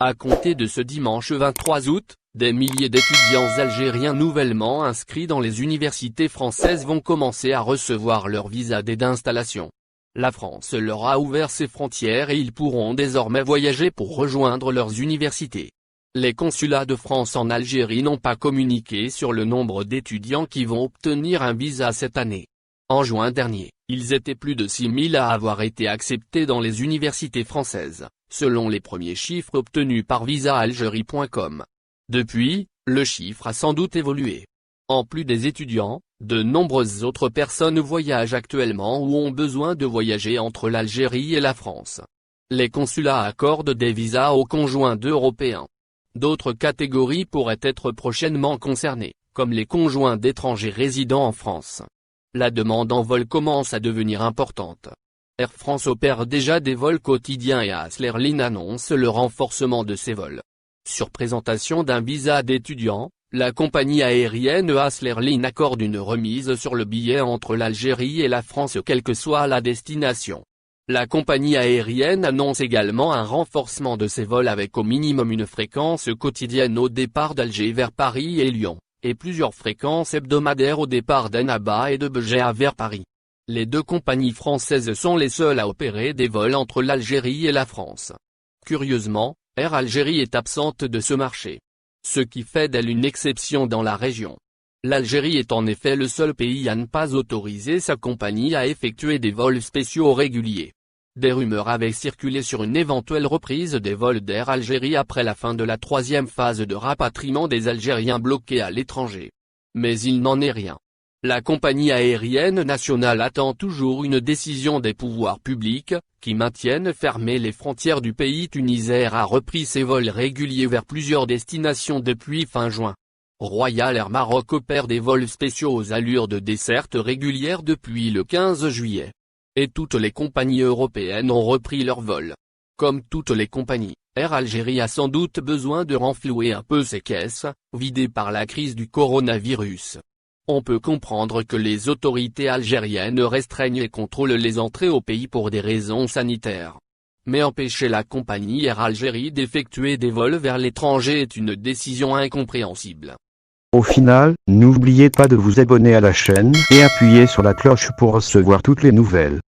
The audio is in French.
À compter de ce dimanche 23 août, des milliers d'étudiants algériens nouvellement inscrits dans les universités françaises vont commencer à recevoir leur visa d'aide d'installation. La France leur a ouvert ses frontières et ils pourront désormais voyager pour rejoindre leurs universités. Les consulats de France en Algérie n'ont pas communiqué sur le nombre d'étudiants qui vont obtenir un visa cette année. En juin dernier, ils étaient plus de 6 000 à avoir été acceptés dans les universités françaises, selon les premiers chiffres obtenus par visaalgérie.com. Depuis, le chiffre a sans doute évolué. En plus des étudiants, de nombreuses autres personnes voyagent actuellement ou ont besoin de voyager entre l'Algérie et la France. Les consulats accordent des visas aux conjoints d'Européens. D'autres catégories pourraient être prochainement concernées, comme les conjoints d'étrangers résidant en France. La demande en vol commence à devenir importante. Air France opère déjà des vols quotidiens et Hasler Line annonce le renforcement de ses vols. Sur présentation d'un visa d'étudiant, la compagnie aérienne Hasler Line accorde une remise sur le billet entre l'Algérie et la France quelle que soit la destination. La compagnie aérienne annonce également un renforcement de ses vols avec au minimum une fréquence quotidienne au départ d'Alger vers Paris et Lyon, et plusieurs fréquences hebdomadaires au départ d'Annaba et de Béja vers Paris. Les deux compagnies françaises sont les seules à opérer des vols entre l'Algérie et la France. Curieusement, Air Algérie est absente de ce marché. Ce qui fait d'elle une exception dans la région. L'Algérie est en effet le seul pays à ne pas autoriser sa compagnie à effectuer des vols spéciaux réguliers. Des rumeurs avaient circulé sur une éventuelle reprise des vols d'Air Algérie après la fin de la troisième phase de rapatriement des Algériens bloqués à l'étranger. Mais il n'en est rien. La compagnie aérienne nationale attend toujours une décision des pouvoirs publics, qui maintiennent fermées les frontières du pays. Tunisair a repris ses vols réguliers vers plusieurs destinations depuis fin juin. Royal Air Maroc opère des vols spéciaux aux allures de desserte régulières depuis le 15 juillet. Et toutes les compagnies européennes ont repris leurs vols. Comme toutes les compagnies, Air Algérie a sans doute besoin de renflouer un peu ses caisses, vidées par la crise du coronavirus. On peut comprendre que les autorités algériennes restreignent et contrôlent les entrées au pays pour des raisons sanitaires. Mais empêcher la compagnie Air Algérie d'effectuer des vols vers l'étranger est une décision incompréhensible. Au final, n'oubliez pas de vous abonner à la chaîne et appuyer sur la cloche pour recevoir toutes les nouvelles.